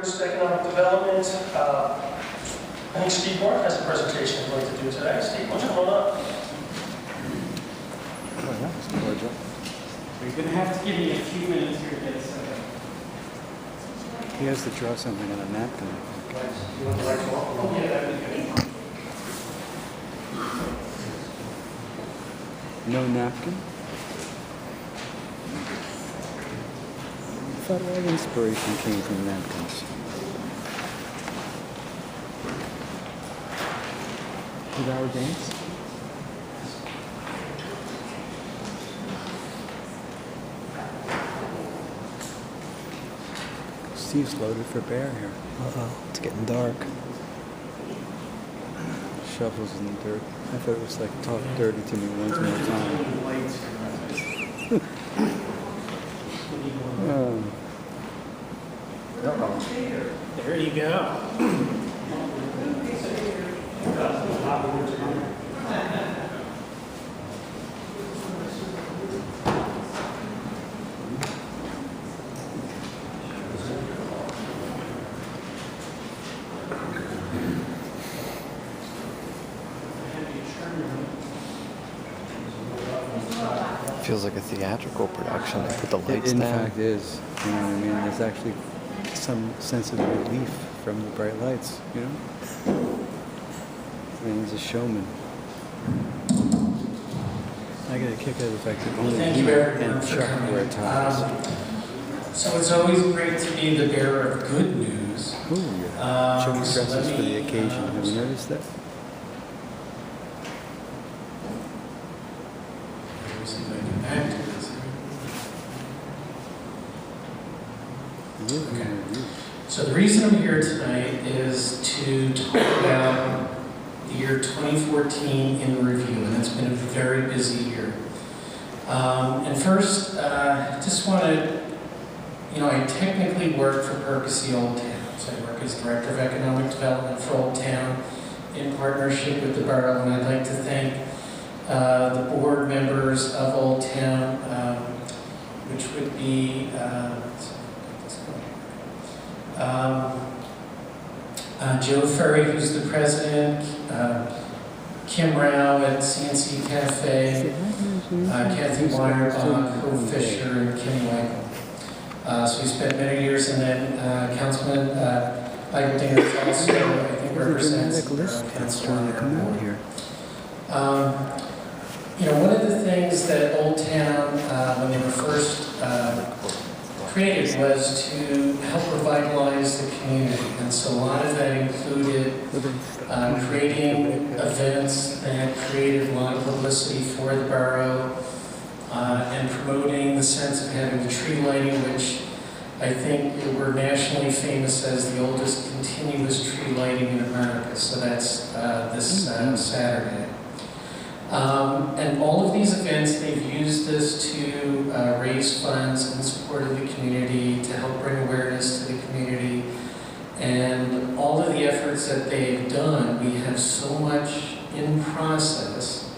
Economic Development. I think Steve Moore has a presentation he'd like to do today. Steve, what's going on? You're going to have to give me a few minutes here to get set up. He has to draw something on a napkin. You want the right to walk? Oh, yeah, that'd be good. No napkin? I thought all the inspiration came from napkins. Did our dance? Steve's loaded for bear here. Uh-oh, it's getting dark. Shovels in the dirt. I thought it was like talk dirty to me once more time. There you go. Feels like a theatrical production. They put the lights It in down. fact is. You know what I mean? There's actually some sense of relief from the bright lights, you know? I mean, he's a showman. I get a kick out of the fact that only Thank he you, Eric, and for Chuck coming. wear ties. So it's always great to be the bearer of good news. Ooh, yeah. Chuck so dresses let for me, the occasion. Have you noticed that? Let me see if I can get back to this. Yeah. So the reason I'm here tonight is to talk about the year 2014 in review, and it's been a very busy year. And first, just want to, I technically work for Percy Old Town. So I work as Director of Economic Development for Old Town in partnership with the borough, and I'd like to thank the board members of Old Town, which would be Joe Ferry, who's the president, Kim Rao at CNC Cafe, Kathy Weyerbaum, Cole Fisher, and Kim Michael. So we spent many years, and then Councilman Michael Dingers also, I think, represents council on our board here. One of the things that Old Town, when they were first created, was to help revitalize the community, and so a lot of that included creating events that created a lot of publicity for the borough, and promoting the sense of having the tree lighting, which I think we're nationally famous as the oldest continuous tree lighting in America. So that's this Saturday. And all of these events, they've used this to raise funds in support of the community, to help bring awareness to the community. And all of the efforts that they've done, we have so much in process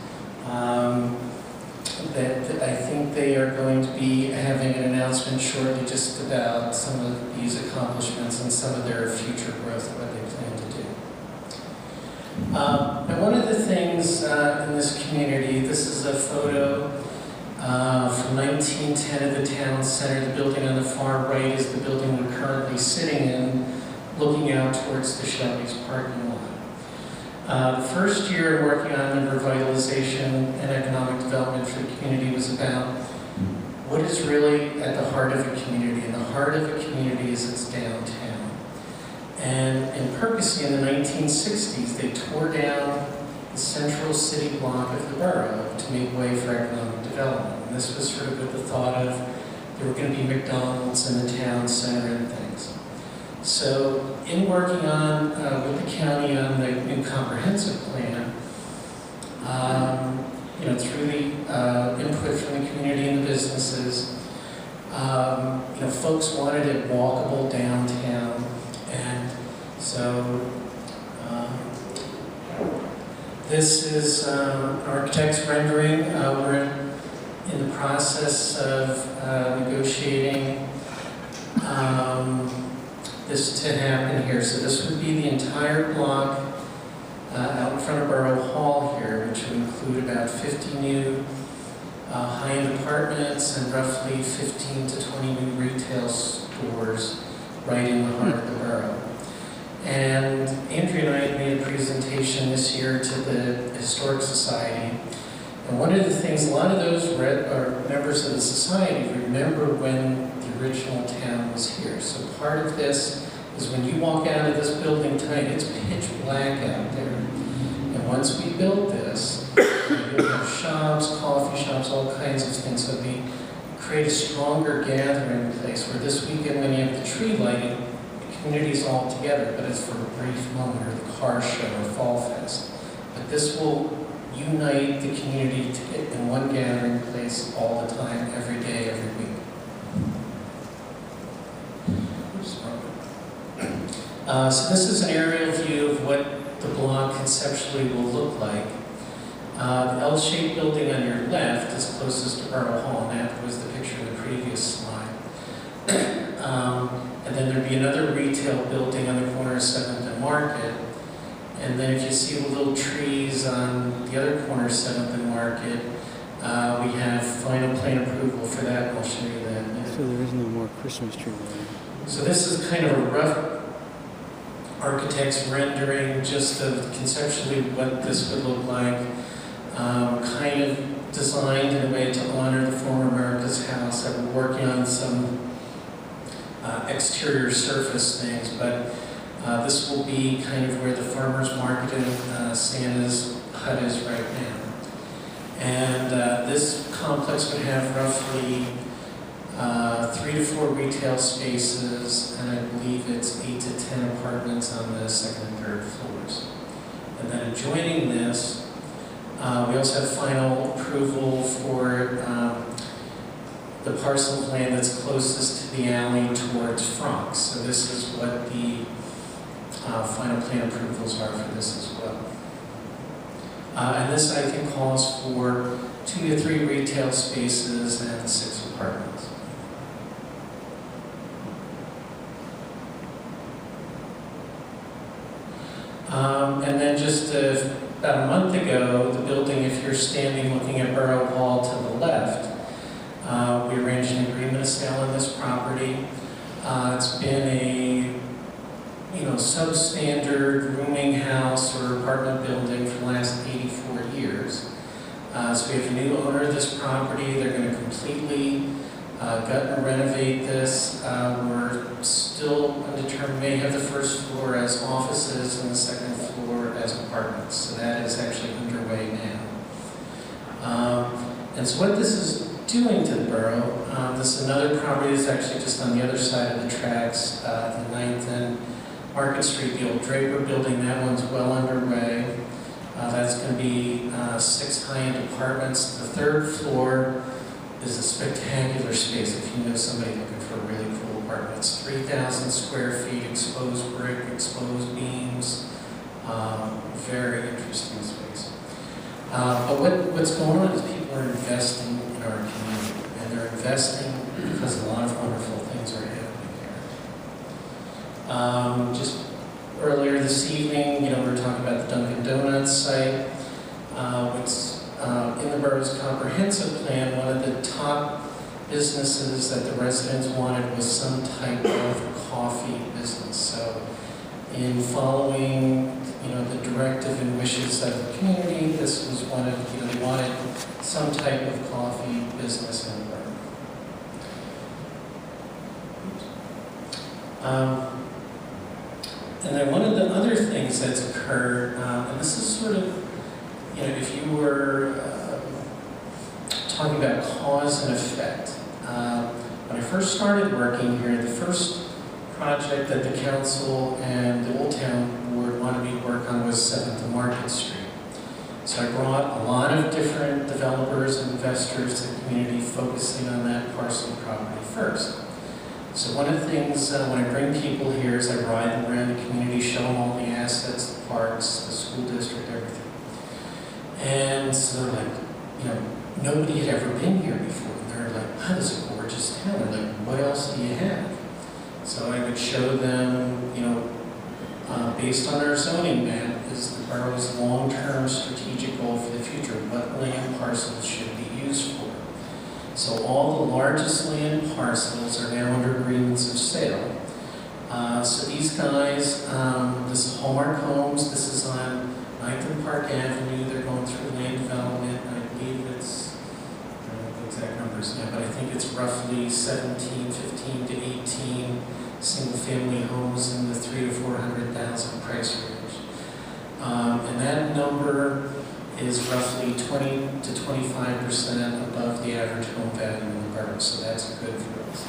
that I think they are going to be having an announcement shortly just about some of these accomplishments and some of their future growth, what they plan to do. And one of the things in this community, this is a photo from 1910 of the town center. The building on the far right is the building we're currently sitting in, looking out towards the Shelby's parking lot. The first year working on the revitalization and economic development for the community was about what is really at the heart of a community. And the heart of a community is its downtown. And in Percy in the 1960s, they tore down the central city block of the borough to make way for economic development. And this was sort of with the thought of there were going to be McDonald's in the town center and things. So in working on, with the county on the new comprehensive plan, through the input from the community and the businesses, folks wanted it walkable downtown. And so this is an architect's rendering. We're in the process of negotiating this to happen here. So this would be the entire block out in front of Borough Hall here, which would include about 50 new high-end apartments and roughly 15 to 20 new retail stores right in the heart of the borough. And Andrea and I had made a presentation this year to the Historic Society. And one of the things, a lot of those members of the society remember when the original town was here. So part of this is when you walk out of this building tonight, it's pitch black out there. And once we built this, you'll have shops, coffee shops, all kinds of things. So we create a stronger gathering place where this weekend when you have the tree lighting, the community's all together, but it's for a brief moment, or the car show, or Fall Fest. But this will unite the community to get in one gathering place all the time, every day, every week. So this is an aerial view of what the block conceptually will look like. The L-shaped building on your left is closest to Borough Hall, and that was the picture in the previous slide. And then there'd be another retail building on the corner of 7th and Market. And then if you see the little trees on the other corner, 7th and Market, we have final plan approval for that, and I'll show you that. So there is no more Christmas tree lighting. So this is kind of a rough architect's rendering just of conceptually what this would look like. Kind of designed in a way to honor the former America's House. That we're working on some exterior surface things, but this will be kind of where the farmer's market and Santa's hut is right now. And this complex would have roughly 3 to 4 retail spaces, and I believe it's 8 to 10 apartments on the 2nd and 3rd floors. And then adjoining this, we also have final approval for the parcel of land that's closest to the alley towards Franck. So this is what the final plan approvals are for this as well. And this, I think, calls for 2 to 3 retail spaces and 6 apartments. And then just about a month ago, the building, if you're standing looking at Borough Hall to the left, we arranged an agreement of sale on this property. It's been a substandard rooming house or apartment building for the last 84 years. So we have a new owner of this property. They're going to completely gut and renovate this. We're still undetermined. May have the first floor as offices and the 2nd floor as apartments. So that is actually underway now. And so what this is doing to the borough, this is another property that's actually just on the other side of the tracks, the 9th and Market Street, the old Draper building. That one's well underway. That's going to be 6 high-end apartments. The 3rd floor is a spectacular space if you know somebody looking for a really cool apartment. It's 3,000 square feet, exposed brick, exposed beams. Very interesting space. But what's going on is people are investing in our community, and they're investing because a lot of wonderful things are happening here. Just earlier this evening, we were talking about the Dunkin' Donuts site. In the borough's comprehensive plan, one of the top businesses that the residents wanted was some type of coffee business. So in following the directive and wishes of the community, this was one of, they wanted some type of coffee business in the borough. And then one of the other things that's occurred, and this is sort of, if you were talking about cause and effect. When I first started working here, the first project that the council and the Old Town Board wanted me to work on was 7th and Market Street. So I brought a lot of different developers and investors to the community focusing on that parcel of property first. So one of the things when I bring people here is I ride them around the community, show them all the assets, the parks, the school district, everything. And so they're like, nobody had ever been here before. And they're like, wow, this is a gorgeous town. They're like, what else do you have? So I would show them based on our zoning map, is the borough's long-term strategic goal for the future, what land parcels should be used for. So all the largest land parcels are now under agreements of sale. So these guys, this is Hallmark Homes, this is on 9th and Park Avenue, they're going through land development, and I believe it's, I don't know the exact numbers now, but I think it's roughly 15 to 18 single-family homes in the $300,000 to $400,000 price range. And that number is roughly 20 to 25% above the average home value in the borough, so that's good for us.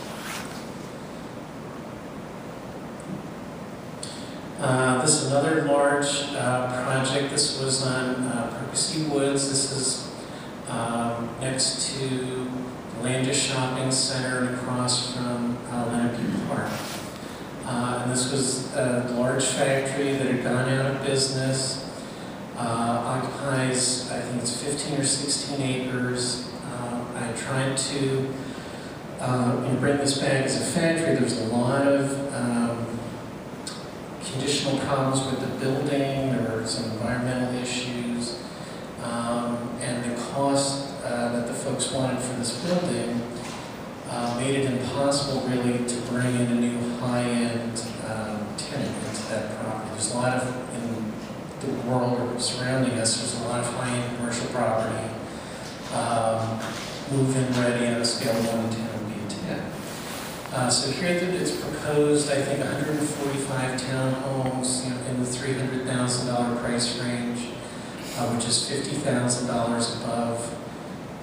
This is another large project. This was on Percy Woods. This is next to the Landis Shopping Center and across from Lenape Park. And this was a large factory that had gone out of business. Occupies, I think it's 15 or 16 acres. I tried to bring this back as a factory. There's a lot of conditional problems with the building. There were some environmental issues. And the cost that the folks wanted for this building made it impossible really to bring in a new high-end tenant into that property. There's a lot of, in the world surrounding us, there's a lot of high-end commercial property, move-in ready on a scale of 1 to 10 would be a 10. So here it's proposed, I think, 145 townhomes, in the $300,000 price range, which is $50,000 above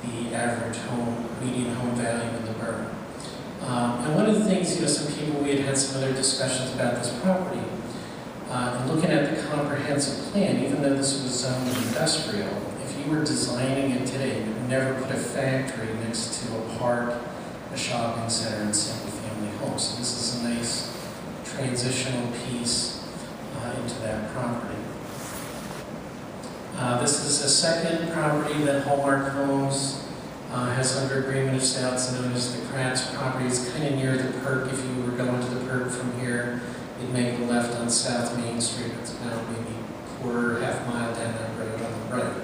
the average median home value in the borough. And one of the things, some people, we had some other discussions about this property. And looking at the comprehensive plan, even though this was zoned industrial, if you were designing it today, you would never put a factory next to a park, a shopping center, and single-family homes. So this is a nice transitional piece into that property. This is a second property that Hallmark Homes has under agreement of sale. It's known as the Kratz property. It's kind of near the Perk. If you were going to the Perk from here, you'd make a left on South Main Street. It's about maybe half mile down that road on the right.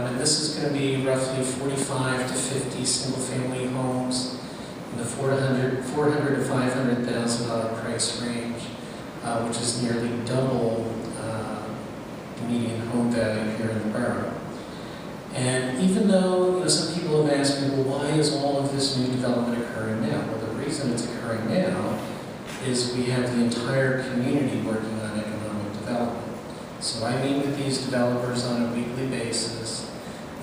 And this is going to be roughly 45 to 50 single-family homes in the $400,000 to $500,000 price range, which is nearly double the median home value here in the borough. And even though some people have asked me, well, why is all of this new development occurring now? Well, the reason it's occurring now is we have the entire community working on economic development. So I meet with these developers on a weekly basis,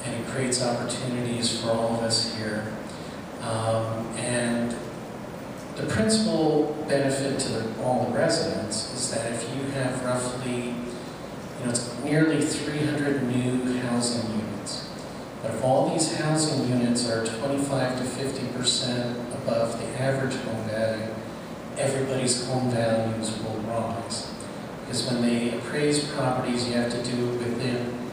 and it creates opportunities for all of us here. And the principal benefit to all the residents is that if you have roughly, it's nearly 300 new housing units. But if all these housing units are 25 to 50% above the average home value, everybody's home values will rise. Because when they appraise properties, you have to do it within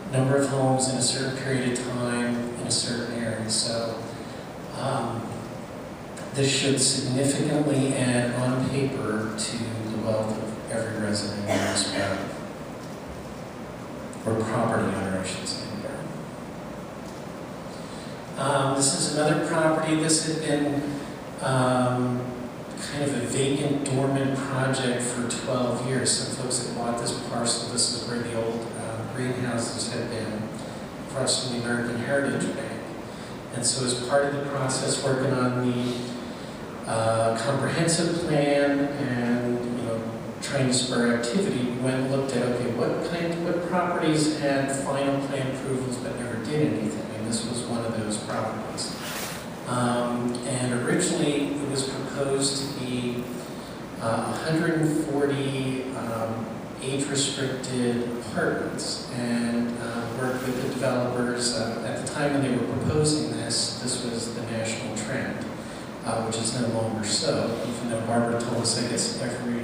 a number of homes in a certain period of time in a certain area. So this should significantly add on paper to the wealth of every resident in this borough. Or property owner, I should say. This is another property. This had been kind of a vacant, dormant project for 12 years. Some folks had bought this parcel. This is where the old greenhouses had been, across from the American Heritage Bank. And so as part of the process, working on the comprehensive plan and trying to spur activity, we went and looked at, okay, what properties had final plan approvals but never did anything? And this was one of those properties. And originally it was proposed to be 140 age-restricted apartments, and worked with the developers. At the time when they were proposing this was the national trend, which is no longer so, even though Barbara told us, I guess, every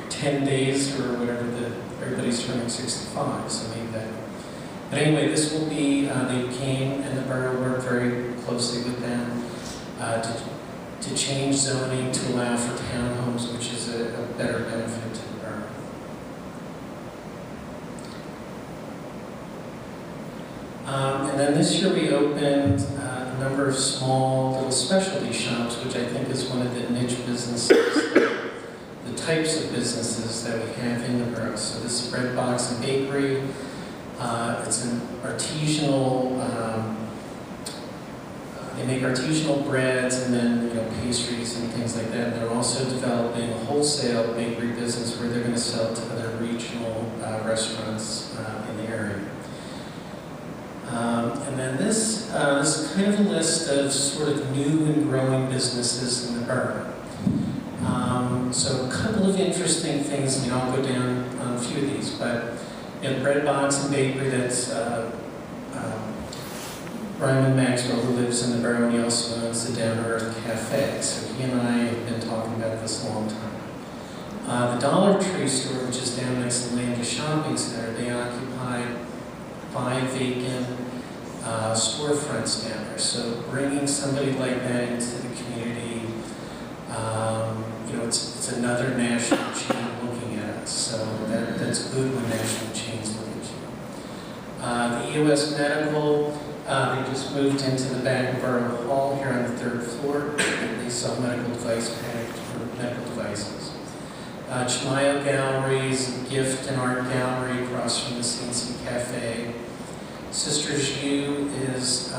10 days or whatever, everybody's turning 65, so maybe that. But anyway, this will be, they came and the borough worked very closely with them to change zoning to allow for townhomes, which is a better benefit this year we opened a number of small little specialty shops, which I think is one of the niche businesses, the types of businesses that we have in the borough. So this is Bread Box and Bakery. It's an artisanal, they make artisanal breads and then pastries and things like that. And they're also developing a wholesale bakery business where they're going to sell to other regional restaurants in the area. And then this is kind of a list of sort of new and growing businesses in the borough. So a couple of interesting things, I'll go down on a few of these, but Bread Box and Bakery, that's Ryman Maxwell, who lives in the borough, and he also owns the Down Earth Cafe. So he and I have been talking about this a long time. The Dollar Tree store, which is down next to Landia Shopping Center, they occupy 5 vacant storefronts down there. So bringing somebody like that into the community, it's another national chain looking at us. So that's good when national chains look at you. The EOS Medical, they just moved into the back of Borough Hall here on the 3rd floor. They sell medical device package for medical devices. Chimayo Galleries, gift and art gallery across from the CNC Cafe. Sisters U is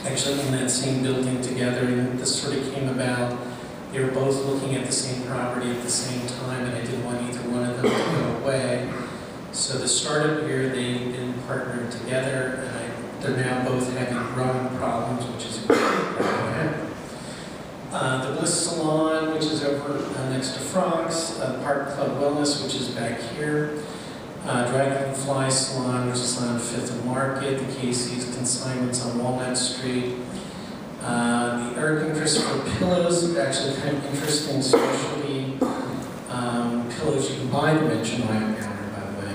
actually in that same building together, and this sort of came about. They were both looking at the same property at the same time, and I didn't want either one of them to go away. So the startup year, they've been partnered together, and they're now both having growing problems, which is a great problem. The Bliss Salon, which is over next to Frogs, Park Club Wellness, which is back here, Dragonfly Salon, which is on 5th and Market, the Casey's Consignments on Walnut Street, the Eric and Christopher Pillows, actually kind of interesting specialty pillows. You can buy them at Chimayo Gallery, by the way.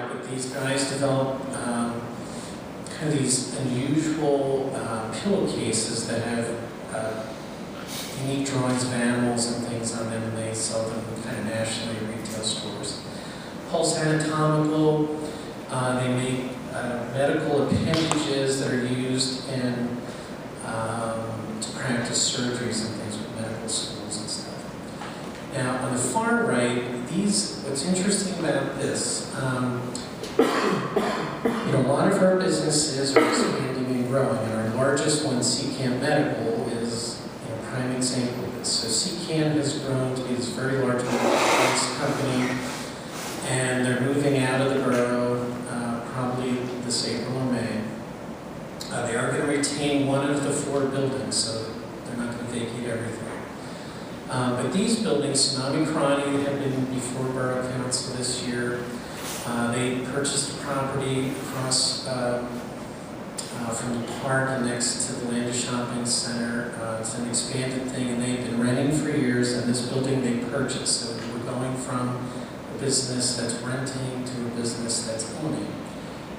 But these guys develop kind of these unusual pillowcases that have unique drawings of animals and things on them, and they sell them kind of nationally at retail stores. Pulse Anatomical, they make medical appendages that are used in to practice surgeries and things with medical schools and stuff. Now, on the far right, what's interesting about this, a lot of our businesses are expanding and growing, and our largest one, Secan Medical, is a prime example of this. So Secan has grown to be this very large medical company, and they're moving out of the borough probably this April or May. They are going to retain one of the 4 buildings, so they're not going to vacate everything. But these buildings, Tsunami Crani, have been before Borough Council this year. They purchased a property across from the park and next to the Landia Shopping Center. It's an expanded thing, and they've been renting for years, and this building they purchased. So we're going from a business that's renting to a business that's owning.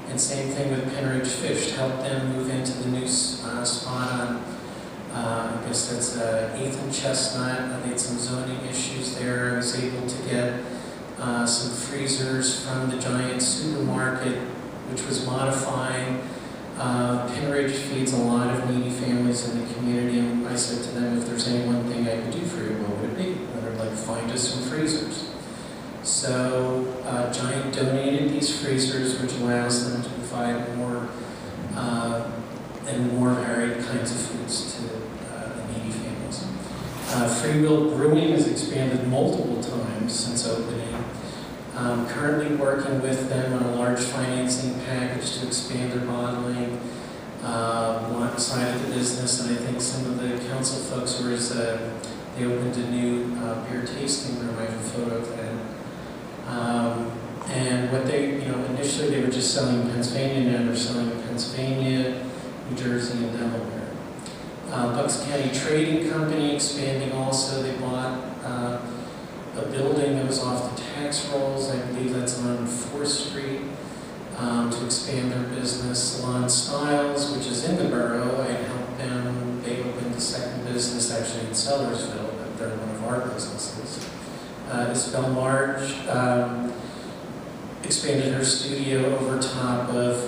And same thing with Penridge Fish, to help them move into the new spot on, I guess that's 8th and Chestnut. They had some zoning issues there. I was able to get some freezers from the Giant supermarket, which was modifying. Penridge feeds a lot of needy families in the community, and I said to them, if there's any one thing I could do for you, what would it be? And they're like, find us some freezers. So Giant donated these freezers, which allows them to provide more and more varied kinds of foods to the needy families. Free Will Brewing has expanded multiple times since opening. Currently working with them on a large financing package to expand their bottling side of the business, and I think some of the council folks were they opened a new beer tasting room. I have a photo of that. And what they, initially they were just selling in Pennsylvania, now they're selling in Pennsylvania, New Jersey, and Delaware. Bucks County Trading Company expanding also. They bought a building that was off the tax rolls. I believe that's on 4th Street to expand their business. Salon Styles, which is in the borough, I helped them. They opened a second business actually in Sellersville, but they're one of our businesses. Isabel March expanded her studio over top of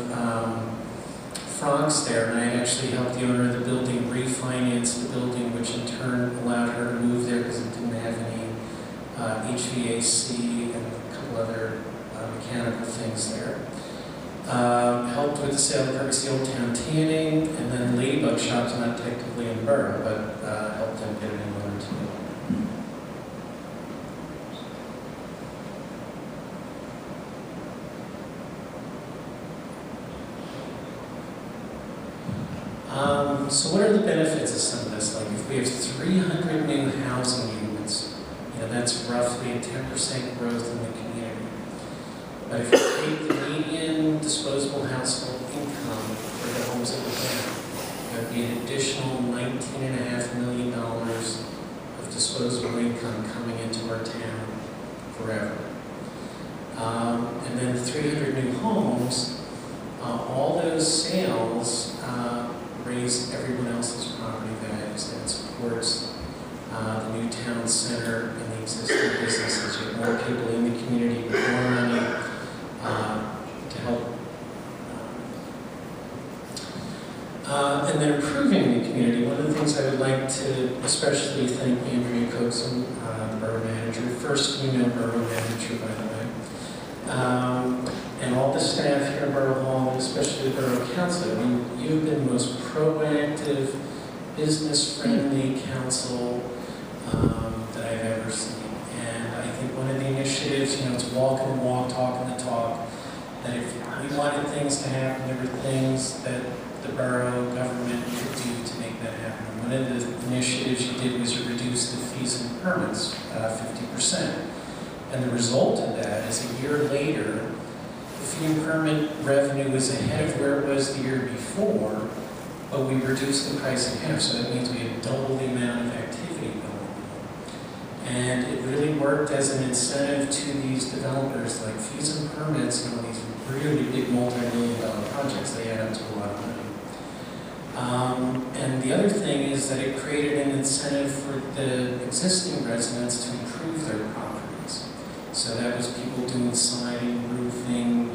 Franks there, and I had actually helped the owner of the building refinance the building, which in turn allowed her to move there because it didn't have any HVAC and a couple other mechanical things there. Helped with the sale of Courtesy Old Town Tanning, and then Ladybug Shop's not technically in the borough, but helped them get it in order too. So what are the benefits of some of this? Like if we have 300 new housing units, that's roughly a 10% growth in the community. But if you take the median disposable household income for the homes that we have, that would be an additional $19.5 million of disposable income coming into our town forever. And then 300 new homes, all those sales raise everyone else's property values, and it supports the new town center and the existing businesses. You have more people in the community with more money to help. And then improving the community. One of the things I would like to especially thank Andrea Cookson, the borough manager, first female borough manager, by the way, and all the staff here in Borough Hall, and especially the Borough Council. I mean, you've been the most proactive, business-friendly council that I've ever seen. And I think one of the initiatives, it's walking the walk, talking the talk, that if we wanted things to happen, there were things that the borough government could do to make that happen. One of the initiatives you did was to reduce the fees and permits 50%. And the result of that is a year later, the fee and permit revenue was ahead of where it was the year before, but we reduced the price in half, so that means we had double the amount of activity going on. And it really worked as an incentive to these developers, like fees and permits, these really big multi-million-dollar projects, they add up to a lot of money. And the other thing is that it created an incentive for the existing residents to improve their properties. So that was people doing siding, roofing,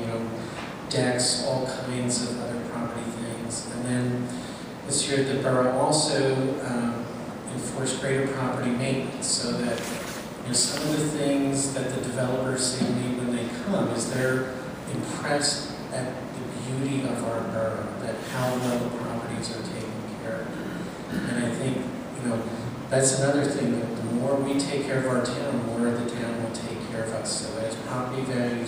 decks, all kinds of other property things. And then this year the borough also enforced greater property maintenance, so that some of the things that the developers say to me when they come is they're impressed at the beauty of our borough, that how well the properties are taken care of. And I think, that's another thing, that the more we take care of our town, the more the town will take care of us. So as property values